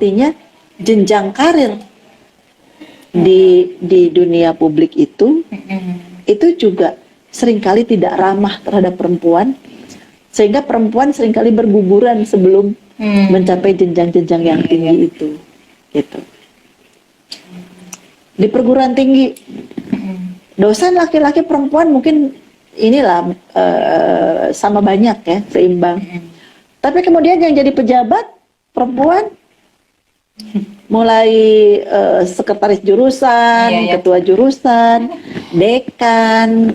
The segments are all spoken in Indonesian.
artinya jenjang karir di dunia publik itu juga seringkali tidak ramah terhadap perempuan, sehingga perempuan seringkali berguguran sebelum mencapai jenjang-jenjang yang tinggi itu, gitu. Di perguruan tinggi, dosen laki-laki perempuan mungkin inilah sama banyak ya, seimbang. Tapi kemudian yang jadi pejabat perempuan, mulai sekretaris jurusan, ketua jurusan, dekan,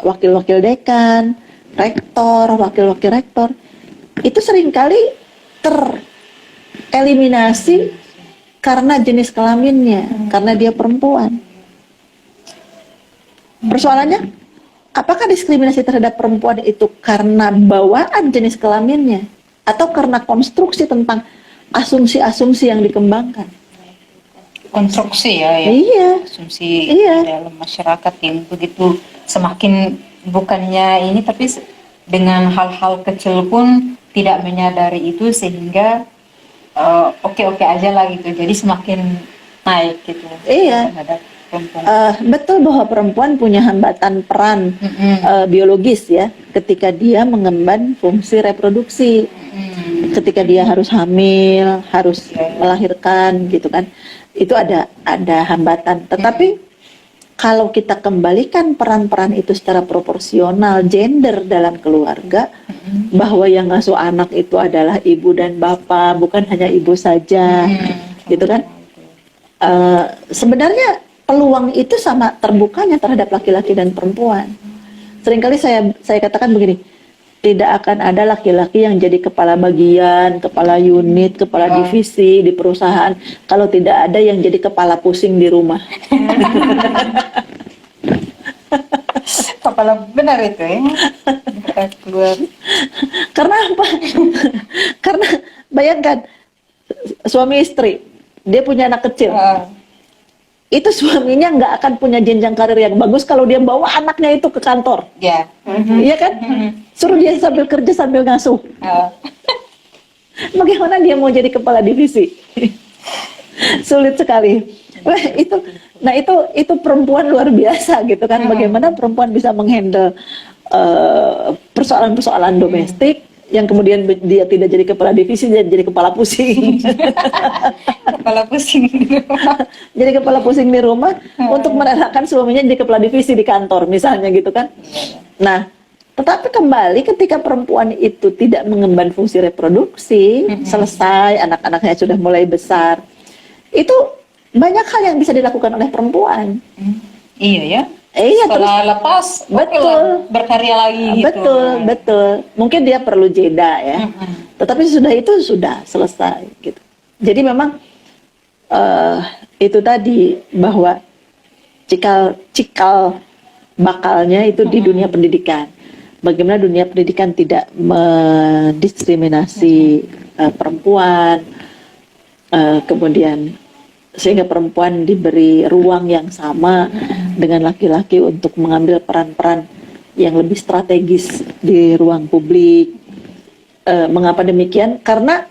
wakil-wakil dekan, rektor, wakil-wakil rektor, itu seringkali tereliminasi karena jenis kelaminnya, karena dia perempuan. Persoalannya, apakah diskriminasi terhadap perempuan itu karena bawaan jenis kelaminnya, atau karena konstruksi tentang asumsi-asumsi yang dikembangkan? Konstruksi ya, asumsi dalam masyarakat yang begitu semakin bukannya ini, tapi dengan hal-hal kecil pun tidak menyadari itu, sehingga oke-oke aja lah gitu, jadi semakin naik gitu. Terhadap perempuan. Betul bahwa perempuan punya hambatan peran biologis ya, ketika dia mengemban fungsi reproduksi, ketika dia harus hamil, harus melahirkan gitu kan, itu ada hambatan. Tetapi kalau kita kembalikan peran-peran itu secara proporsional gender dalam keluarga, bahwa yang ngasuh anak itu adalah ibu dan bapak, bukan hanya ibu saja, gitu kan? Sebenarnya peluang itu sama terbukanya terhadap laki-laki dan perempuan. Seringkali saya katakan begini, tidak akan ada laki-laki yang jadi kepala bagian, kepala unit, kepala divisi di perusahaan kalau tidak ada yang jadi kepala pusing di rumah. Kepala benar itu ya. Keluar. Karena apa? Karena bayangkan suami istri, dia punya anak kecil. Itu suaminya nggak akan punya jenjang karir yang bagus kalau dia bawa anaknya itu ke kantor. Iya kan? Suruh dia sambil kerja sambil ngasuh. Bagaimana dia mau jadi kepala divisi? Sulit sekali. Nah itu perempuan luar biasa gitu kan. Bagaimana perempuan bisa menghandle persoalan-persoalan domestik yang kemudian dia tidak jadi kepala divisi, dia jadi kepala pusing. Kepala pusing di rumah. Jadi kepala pusing di rumah untuk merelakan suaminya jadi kepala divisi di kantor misalnya gitu kan. Nah, tetapi kembali ketika perempuan itu tidak mengemban fungsi reproduksi, selesai, anak-anaknya sudah mulai besar, itu banyak hal yang bisa dilakukan oleh perempuan. Iya ya. Setelah terus lepas, berkarya lagi gitu. Betul. Mungkin dia perlu jeda ya. Tetapi sudah itu sudah selesai gitu. Jadi memang itu tadi bahwa cikal bakalnya itu di dunia pendidikan. Bagaimana dunia pendidikan tidak mendiskriminasi perempuan, kemudian sehingga perempuan diberi ruang yang sama dengan laki-laki untuk mengambil peran-peran yang lebih strategis di ruang publik. Mengapa demikian? Karena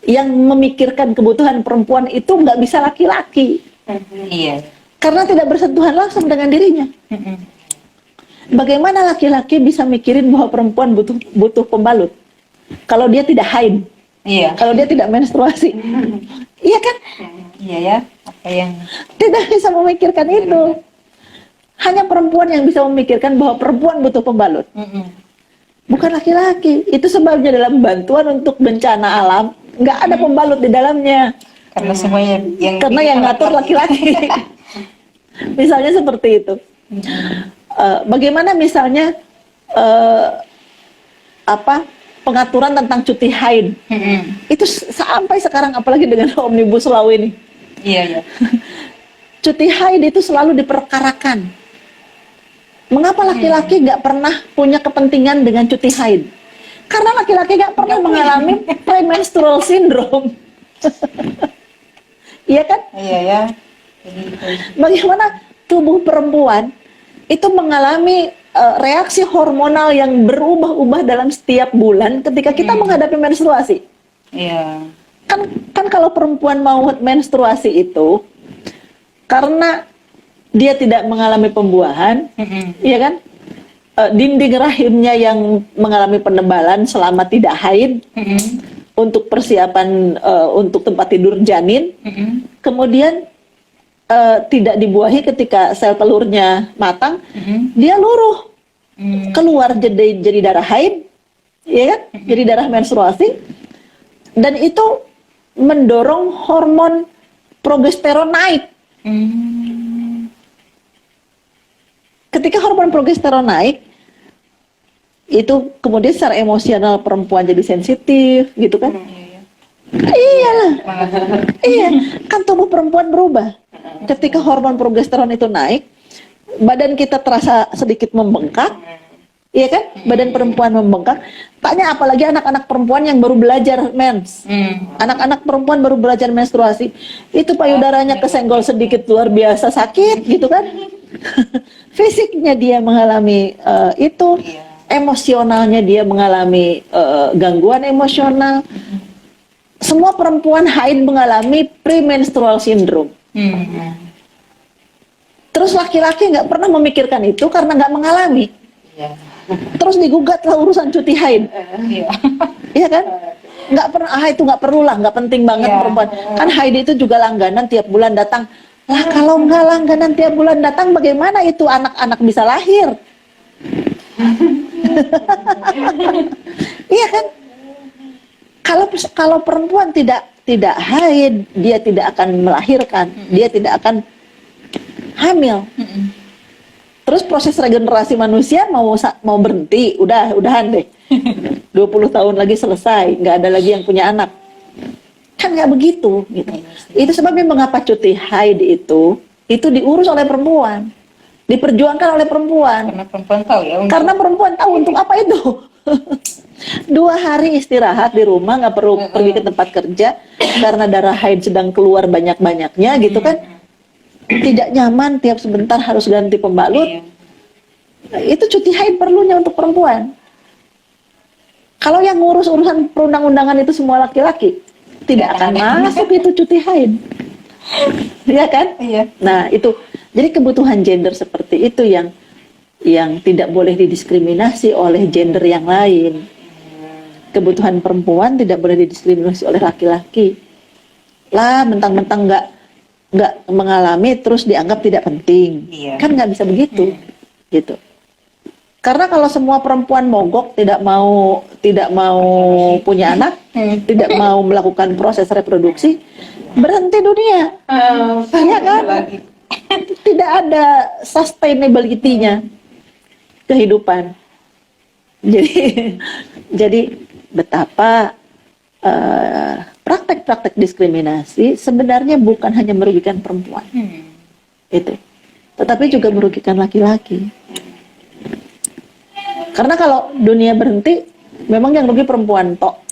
yang memikirkan kebutuhan perempuan itu nggak bisa laki-laki. Karena tidak bersentuhan langsung dengan dirinya. Bagaimana laki-laki bisa mikirin bahwa perempuan butuh pembalut kalau dia tidak haid? Kalau dia tidak menstruasi, iya kan? Iya ya. Apa yang tidak bisa memikirkan itu? Hanya perempuan yang bisa memikirkan bahwa perempuan butuh pembalut, bukan laki-laki. Itu sebabnya dalam bantuan untuk bencana alam nggak ada pembalut di dalamnya. Karena semuanya yang ngatur laki-laki. Misalnya seperti itu. Bagaimana misalnya pengaturan tentang cuti haid, itu sampai sekarang apalagi dengan Omnibus Law ini. Cuti haid itu selalu diperkarakan. Mengapa laki-laki nggak pernah punya kepentingan dengan cuti haid? Karena laki-laki nggak pernah mengalami premenstrual syndrome. Iya kan? Iya ya. Bagaimana tubuh perempuan itu mengalami reaksi hormonal yang berubah-ubah dalam setiap bulan ketika kita menghadapi menstruasi. Iya. Kan kalau perempuan mau menstruasi itu karena dia tidak mengalami pembuahan, iya kan? Dinding rahimnya yang mengalami penebalan selama tidak haid untuk persiapan untuk tempat tidur janin, kemudian tidak dibuahi ketika sel telurnya matang, dia luruh keluar jadi darah haid, ya kan? Jadi darah menstruasi, dan itu mendorong hormon progesteron naik. Ketika hormon progesteron naik, itu kemudian secara emosional perempuan jadi sensitif, gitu kan? Iyalah, iya, kan tubuh perempuan berubah. Ketika hormon progesteron itu naik, badan kita terasa sedikit membengkak, iya kan? Badan perempuan membengkak. Tanya apalagi anak-anak perempuan yang baru belajar mens, anak-anak perempuan baru belajar menstruasi, itu payudaranya kesenggol sedikit luar biasa sakit, gitu kan? Fisiknya dia mengalami itu, emosionalnya dia mengalami gangguan emosional. Semua perempuan haid mengalami premenstrual syndrome. Terus laki-laki nggak pernah memikirkan itu karena nggak mengalami. Terus digugatlah urusan cuti haid. Iya kan? Nggak pernah, itu nggak perlu lah, nggak penting banget perempuan. Kan haid itu juga langganan tiap bulan datang. Lah kalau nggak langganan tiap bulan datang, bagaimana itu anak-anak bisa lahir? Iya kan? Kalau perempuan tidak haid, dia tidak akan melahirkan, dia tidak akan hamil. Terus proses regenerasi manusia mau berhenti, udahan deh. 20 tahun lagi selesai, nggak ada lagi yang punya anak. Kan nggak begitu, gitu. Itu sebabnya mengapa cuti haid itu diurus oleh perempuan, diperjuangkan oleh perempuan. Karena perempuan tahu ya. Karena perempuan tahu untuk apa itu. 2 hari istirahat di rumah, nggak perlu pergi ke tempat kerja karena darah haid sedang keluar banyak-banyaknya, gitu kan? Tidak nyaman, tiap sebentar harus ganti pembalut. Itu cuti haid perlunya untuk perempuan. Kalau yang ngurus urusan perundang-undangan itu semua laki-laki, tidak akan masuk itu cuti haid. Iya kan? Iya. Nah, itu jadi kebutuhan gender seperti itu yang tidak boleh didiskriminasi oleh gender yang lain. Kebutuhan perempuan tidak boleh didiskriminasi oleh laki-laki. Lah, mentang-mentang nggak mengalami terus dianggap tidak penting. Kan nggak bisa begitu, gitu. Karena kalau semua perempuan mogok, tidak mau punya anak, tidak mau melakukan proses reproduksi, berhenti dunia. Iya kan? Tidak ada sustainability-nya kehidupan. Jadi betapa praktek-praktek diskriminasi sebenarnya bukan hanya merugikan perempuan, itu, tetapi juga merugikan laki-laki. Karena kalau dunia berhenti, memang yang rugi perempuan tok,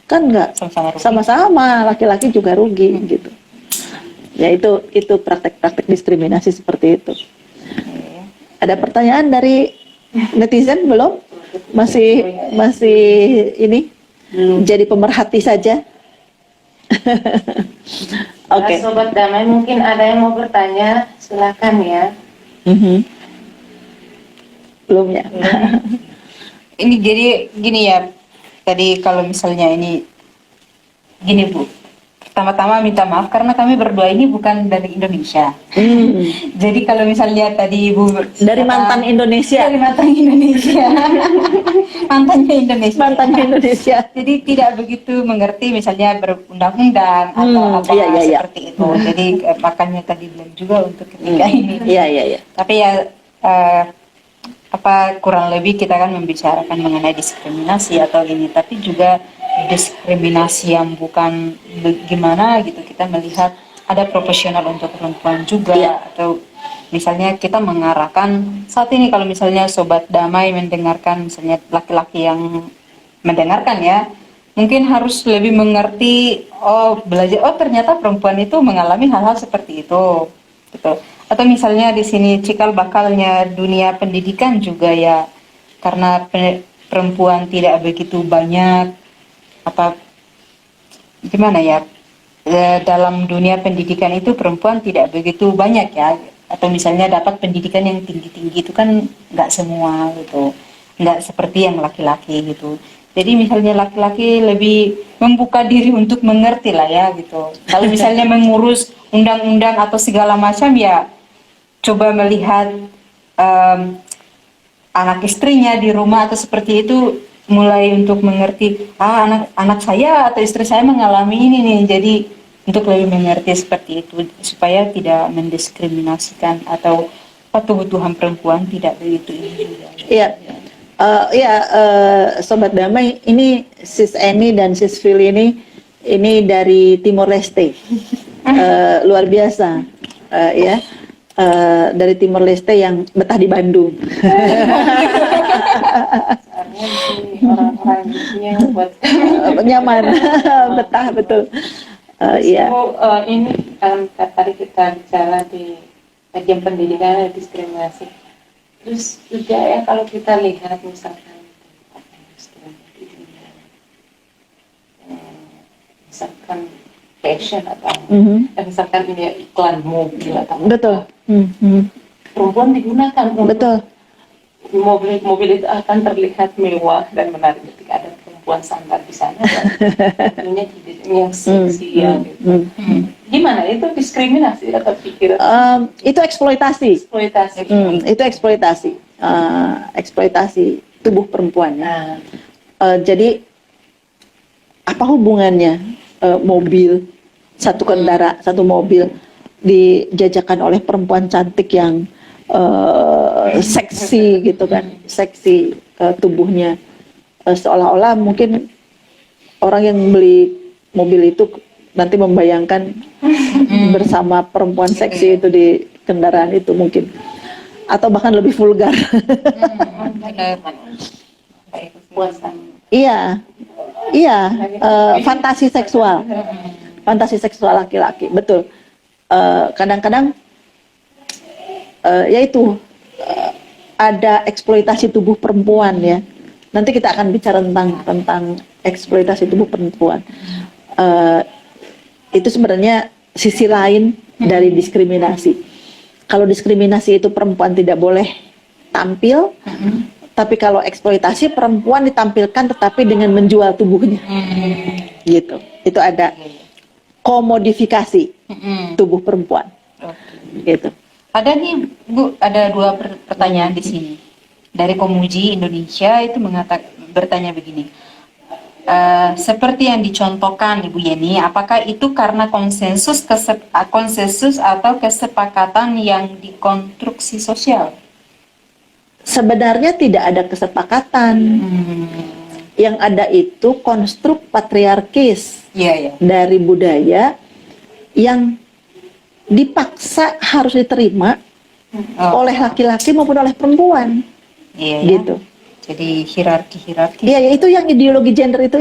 kan nggak, sama-sama laki-laki juga rugi, gitu. Ya itu praktek-praktek diskriminasi seperti itu. Ada pertanyaan dari netizen belum? Masih ini jadi pemerhati saja. Oke. Sobat Damai, mungkin ada yang mau bertanya, silakan ya. Belum ya. Ini jadi gini ya, tadi kalau misalnya ini gini Bu, pertama-tama minta maaf karena kami berdua ini bukan dari Indonesia. Jadi kalau misalnya tadi Ibu dari mantan Indonesia. Mantannya Indonesia. Jadi tidak begitu mengerti misalnya berundang-undang atau apa seperti itu. Jadi makanya tadi bilang juga untuk ketika ini. Iya. Tapi ya kurang lebih kita kan membicarakan mengenai diskriminasi atau ini, tapi juga diskriminasi yang bukan bagaimana gitu, kita melihat ada profesional untuk perempuan juga, atau misalnya kita mengarahkan saat ini kalau misalnya Sobat Damai mendengarkan, misalnya laki-laki yang mendengarkan ya, mungkin harus lebih mengerti, belajar, ternyata perempuan itu mengalami hal-hal seperti itu gitu. Atau misalnya di sini cikal bakalnya dunia pendidikan juga ya, karena perempuan tidak begitu banyak gimana ya, dalam dunia pendidikan itu perempuan tidak begitu banyak ya, atau misalnya dapat pendidikan yang tinggi-tinggi itu kan nggak semua gitu, nggak seperti yang laki-laki gitu. Jadi misalnya laki-laki lebih membuka diri untuk mengerti lah ya gitu. Kalau misalnya mengurus undang-undang atau segala macam ya coba melihat anak istrinya di rumah atau seperti itu, mulai untuk mengerti anak saya atau istri saya mengalami ini nih, jadi untuk lebih mengerti seperti itu supaya tidak mendiskriminasikan atau kebutuhan perempuan tidak begitu ini juga. Iya. Sobat Damai, ini Sis Eni dan Sis Fili ini dari Timor Leste. Luar biasa. Ya. Dari Timor Leste yang betah di Bandung. Orang-orang yang buat nyaman, betah betul. Iya. Ini tadi kita bicara di kajian pendidikan dan diskriminasi. Terus juga ya kalau kita lihat misalkan di dunia, misalkan fashion atau misalkan ini iklan mobil atau Betul. perempuan digunakan untuk Betul. mobil itu akan terlihat mewah dan menarik ketika ada perempuan sandar di sana dan tentunya tidak yang seksi ya gitu. Gimana itu diskriminasi atau pikiran? Itu eksploitasi. Eksploitasi. Itu eksploitasi. Eksploitasi tubuh perempuan ya. Jadi apa hubungannya mobil, satu mobil dijajakan oleh perempuan cantik yang seksi gitu kan, seksi tubuhnya, seolah-olah mungkin orang yang beli mobil itu nanti membayangkan bersama perempuan seksi itu di kendaraan itu mungkin, atau bahkan lebih vulgar. Iya, fantasi seksual laki-laki, betul. Kadang-kadang yaitu ada eksploitasi tubuh perempuan ya. Nanti kita akan bicara tentang eksploitasi tubuh perempuan. Itu sebenarnya sisi lain dari diskriminasi. Kalau diskriminasi itu perempuan tidak boleh tampil, tapi kalau eksploitasi perempuan ditampilkan tetapi dengan menjual tubuhnya, gitu. Itu ada komodifikasi tubuh perempuan, gitu. Ada nih Bu, ada dua pertanyaan di sini dari Komuji Indonesia itu bertanya begini. Seperti yang dicontohkan Ibu Yeni, apakah itu karena konsensus atau kesepakatan yang dikonstruksi sosial? Sebenarnya tidak ada kesepakatan. Yang ada itu konstruk patriarkis dari budaya yang dipaksa harus diterima oleh laki-laki maupun oleh perempuan, gitu. Jadi hierarki. Iya, itu yang ideologi gender itu.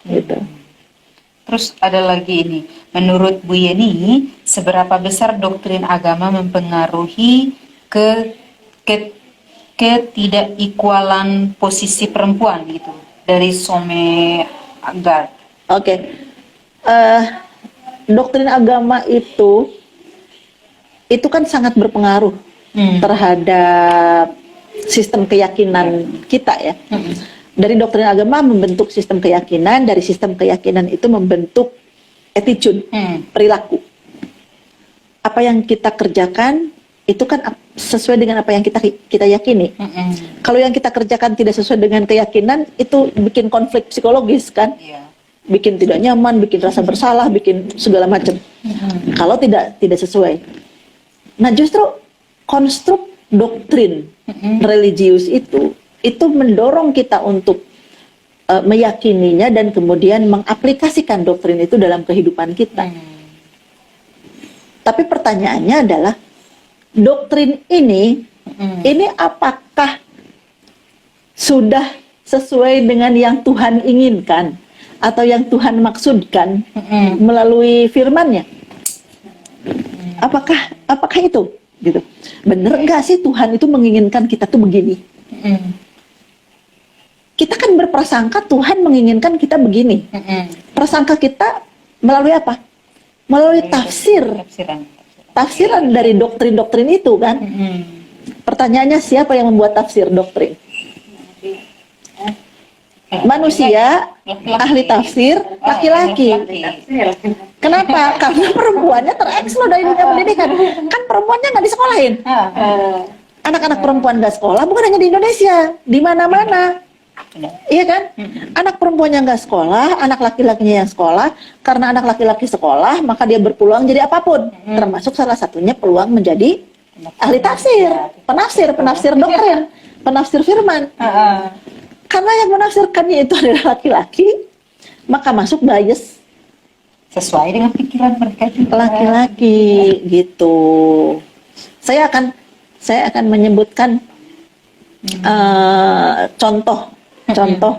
Gitu. Terus ada lagi ini, menurut Bu Yeni, seberapa besar doktrin agama mempengaruhi ketidakikualan posisi perempuan gitu dari Some Agard? Oke. Doktrin agama itu kan sangat berpengaruh terhadap sistem keyakinan kita ya. Dari doktrin agama membentuk sistem keyakinan, dari sistem keyakinan itu membentuk attitude, perilaku. Apa yang kita kerjakan itu kan sesuai dengan apa yang kita yakini. Kalau yang kita kerjakan tidak sesuai dengan keyakinan, itu bikin konflik psikologis kan, bikin tidak nyaman, bikin rasa bersalah, bikin segala macam. Kalau tidak sesuai. Nah justru konstruk doktrin religius itu mendorong kita untuk meyakininya dan kemudian mengaplikasikan doktrin itu dalam kehidupan kita. Tapi pertanyaannya adalah doktrin ini apakah sudah sesuai dengan yang Tuhan inginkan atau yang Tuhan maksudkan melalui firman-Nya? Apakah itu? Gitu. Bener nggak sih Tuhan itu menginginkan kita tuh begini? kita kan berprasangka Tuhan menginginkan kita begini. Prasangka kita melalui apa? Melalui tafsiran dari doktrin-doktrin itu kan. Pertanyaannya, siapa yang membuat tafsir doktrin? Manusia, ahli tafsir, laki-laki. Kenapa? Karena perempuannya terekspos dari dunia pendidikan. Kan perempuannya nggak disekolahin. Anak-anak perempuan nggak sekolah bukan hanya di Indonesia, di mana-mana. Iya kan? Anak perempuannya nggak sekolah, anak laki-lakinya yang sekolah. Karena anak laki-laki sekolah, maka dia berpeluang jadi apapun. Termasuk salah satunya peluang menjadi ahli tafsir, penafsir doktrin, penafsir firman. Karena yang menafsirkannya itu adalah laki-laki, maka masuk bias sesuai dengan pikiran mereka juga. Laki-laki gitu. Saya akan menyebutkan contoh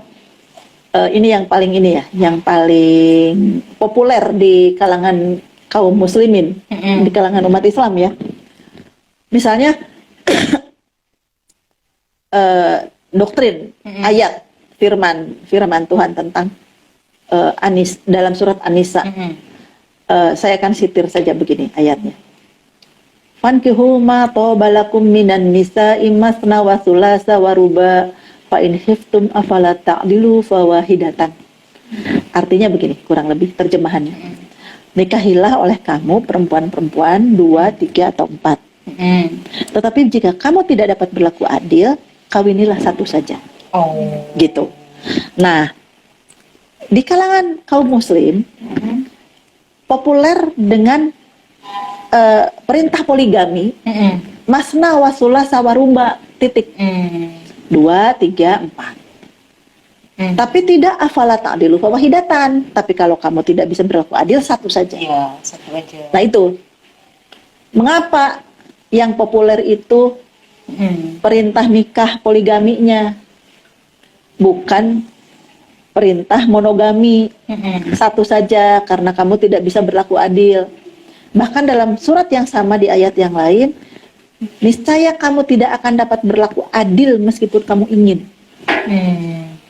ini yang paling populer di kalangan kaum muslimin, di kalangan umat Islam ya. Misalnya doktrin, ayat firman Tuhan tentang dalam surat An-Nisa. Saya akan sitir saja begini ayatnya. Fankihu ma tobalakum minan nisa'i masna wa thulatha wa ruba fa in khiftum afala ta'dilu fawahidatan. Artinya begini, kurang lebih terjemahannya. Nikahilah oleh kamu perempuan-perempuan 2, 3 atau 4. Tetapi jika kamu tidak dapat berlaku adil, kawinilah satu saja. Gitu. Nah, di kalangan kaum muslim populer dengan perintah poligami, masna wasulah sawarumba titik. 2, 3, 4. Tapi tidak afala ta'dilu fawahidatan. Tapi kalau kamu tidak bisa berlaku adil, satu saja. Iya, satu aja. Nah itu, mengapa yang populer itu perintah nikah poligaminya, bukan perintah monogami, satu saja, karena kamu tidak bisa berlaku adil. Bahkan dalam surat yang sama di ayat yang lain, niscaya kamu tidak akan dapat berlaku adil meskipun kamu ingin,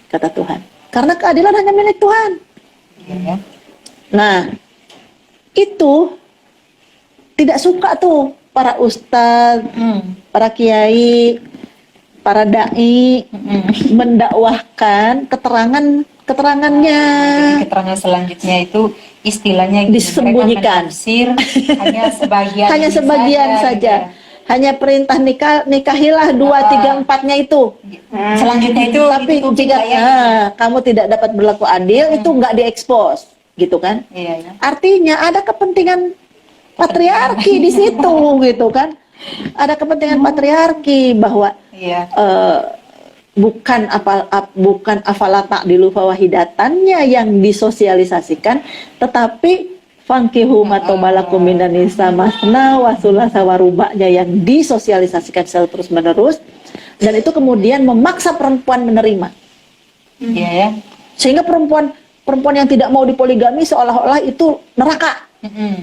kata Tuhan. Karena keadilan hanya milik Tuhan. Nah, itu tidak suka tuh para ustadz, para kiai, para dai mendakwahkan keterangannya. Jadi keterangan selanjutnya itu istilahnya disembunyikan. Hanya sebagian hanya sebagian saja. Hanya perintah nikahilah 2, 3, 4-nya itu. Selanjutnya itu tapi jika kamu tidak dapat berlaku adil, itu nggak diekspos, gitu kan? Iya. Artinya ada kepentingan patriarki di situ, gitu kan? Ada kepentingan patriarki bahwa bukan afala ta'dilu fawahidatannya yang disosialisasikan, tetapi fankihu ma tobalakum minan nisa masna wa thulatha wa ruba'nya yang disosialisasikan secara terus-menerus, dan itu kemudian memaksa perempuan menerima. Sehingga perempuan yang tidak mau dipoligami seolah-olah itu neraka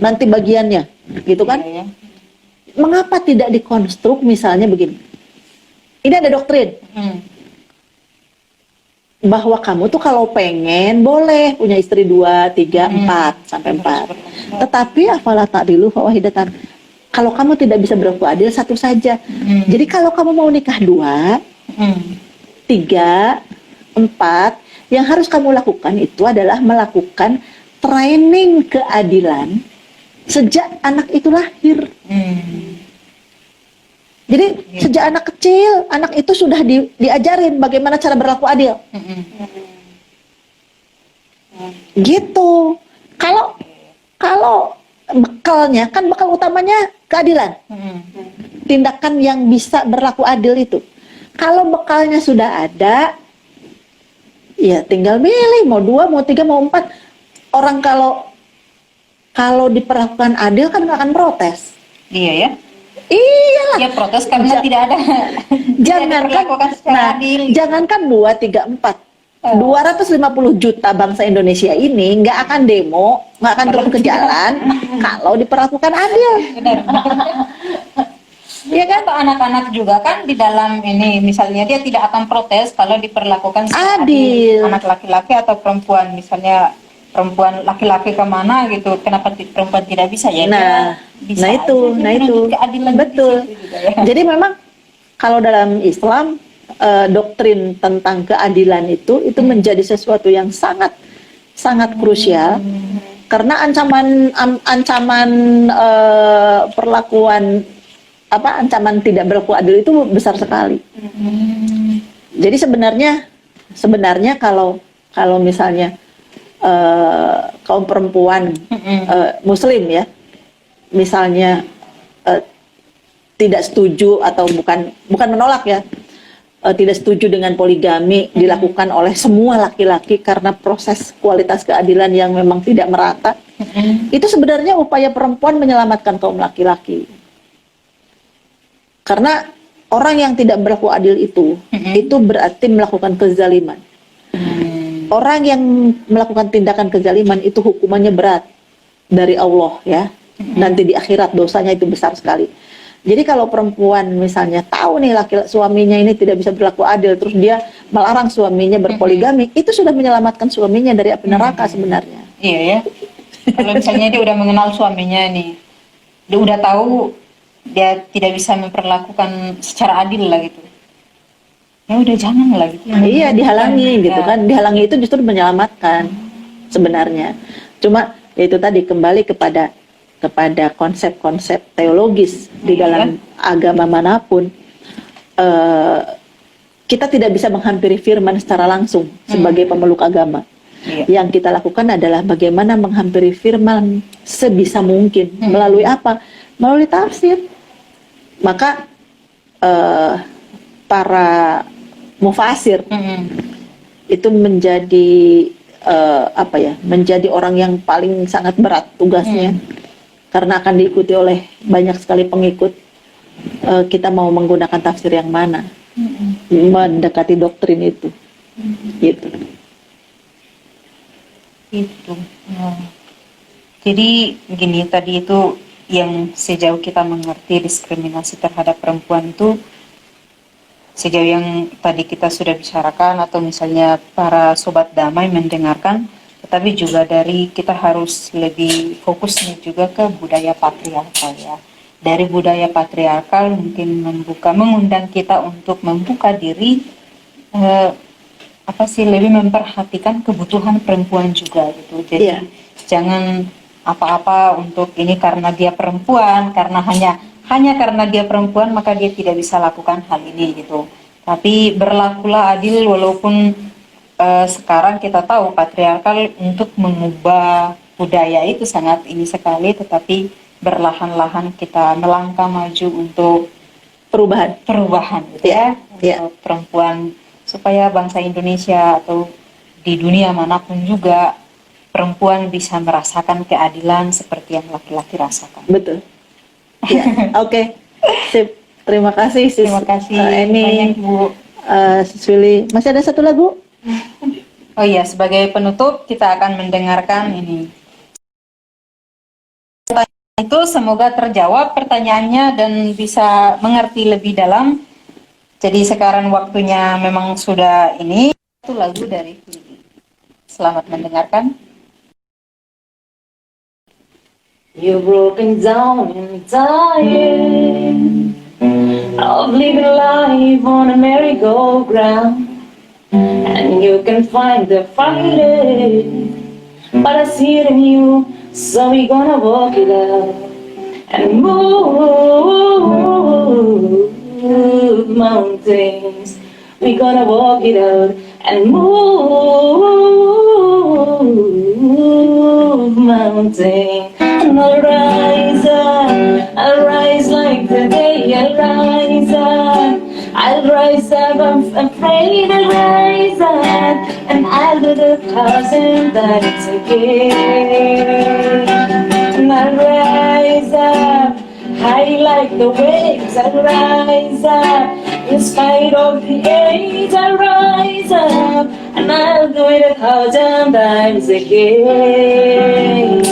nanti bagiannya, gitu kan? Mengapa tidak dikonstruk misalnya begini? Ini ada doktrin bahwa kamu tuh kalau pengen boleh punya istri 2, 3, 4 sampai 4. Tetapi afala ta'dilu fawahidatan. Kalau kamu tidak bisa berlaku adil, satu saja. Jadi kalau kamu mau nikah 2, 3, 4, yang harus kamu lakukan itu adalah melakukan training keadilan sejak anak itu lahir. Jadi sejak anak kecil, anak itu sudah diajarin bagaimana cara berlaku adil. Gitu. Kalau bekalnya, kan bekal utamanya keadilan. Tindakan yang bisa berlaku adil itu. Kalau bekalnya sudah ada, ya tinggal milih mau 2, mau 3, mau 4. Orang kalau diperlakukan adil kan nggak akan protes. Iya ya. Iyalah. Ya protes karena tidak ada. Jangankan 2, 3, 4. 250 juta bangsa Indonesia ini nggak akan demo, nggak akan turun ke jalan kalau diperlakukan adil. Benar. Ya kan, anak-anak juga kan di dalam ini, misalnya dia tidak akan protes kalau diperlakukan secara Adil. anak laki-laki atau perempuan, misalnya perempuan laki-laki kemana gitu, kenapa perempuan tidak bisa ya? Nah, dia bisa nah itu, aja, dia nah itu, menuntut keadilan di betul. situ juga ya. Jadi memang kalau dalam Islam doktrin tentang keadilan itu menjadi sesuatu yang sangat krusial, karena ancaman perlakuan ancaman tidak berlaku adil itu besar sekali. Jadi sebenarnya kalau misalnya kaum perempuan Muslim ya, misalnya tidak setuju atau bukan menolak ya, tidak setuju dengan poligami dilakukan oleh semua laki-laki karena proses kualitas keadilan yang memang tidak merata, itu sebenarnya upaya perempuan menyelamatkan kaum laki-laki. Karena orang yang tidak berlaku adil itu berarti melakukan kezaliman. Orang yang melakukan tindakan kezaliman itu hukumannya berat dari Allah ya. Nanti di akhirat dosanya itu besar sekali. Jadi kalau perempuan misalnya tahu nih suaminya ini tidak bisa berlaku adil, terus dia melarang suaminya berpoligami, itu sudah menyelamatkan suaminya dari api neraka sebenarnya. Iya ya. Kalau misalnya dia udah mengenal suaminya nih, dia udah tahu dia tidak bisa memperlakukan secara adil lah gitu. Ya udah jangan lah gitu. Iya, dihalangi gitu kan. Dihalangi itu justru menyelamatkan sebenarnya. Cuma itu tadi kembali kepada konsep-konsep teologis di dalam agama manapun. Kita tidak bisa menghampiri firman secara langsung sebagai pemeluk agama. Yang kita lakukan adalah bagaimana menghampiri firman sebisa mungkin. Melalui apa? Melalui tafsir. Maka para mufasir itu menjadi menjadi orang yang paling sangat berat tugasnya, karena akan diikuti oleh banyak sekali pengikut. Kita mau menggunakan tafsir yang mana, mendekati doktrin itu, gitu. Jadi gini, tadi itu yang sejauh kita mengerti diskriminasi terhadap perempuan itu, sejauh yang tadi kita sudah bicarakan atau misalnya para sobat damai mendengarkan, tetapi juga dari kita harus lebih fokusnya juga ke budaya patriarkal ya. Dari budaya patriarkal mungkin mengundang kita untuk membuka diri, lebih memperhatikan kebutuhan perempuan juga gitu. Jadi jangan apa-apa untuk ini karena dia perempuan, karena hanya karena dia perempuan maka dia tidak bisa lakukan hal ini gitu. Tapi berlakulah adil walaupun sekarang kita tahu patriarkal untuk mengubah budaya itu sangat ini sekali, tetapi berlahan-lahan kita melangkah maju untuk perubahan gitu ya. Untuk perempuan, supaya bangsa Indonesia atau di dunia manapun juga perempuan bisa merasakan keadilan seperti yang laki-laki rasakan. Betul. Ya, oke. Sip. Terima kasih, Sis. Terima kasih banyak, Bu. Sis Willy. Masih ada satu lagu? Oh iya, sebagai penutup kita akan mendengarkan ini. Itu semoga terjawab pertanyaannya dan bisa mengerti lebih dalam. Jadi sekarang waktunya memang sudah ini. Itu lagu dari Willy. Selamat mendengarkan. You're broken down and dying of living life on a merry-go-round, and you can find the fighting, but I see it in you, so we're gonna walk it out and move mountains. We're gonna walk it out and move mountains. And I'll rise like the day, I'll rise up, I'm afraid I'll rise up, and I'll do the thousand times again. And I'll rise up, high like the waves, I'll rise up, in spite of the age, I'll rise up, and I'll do it 1,000 times again.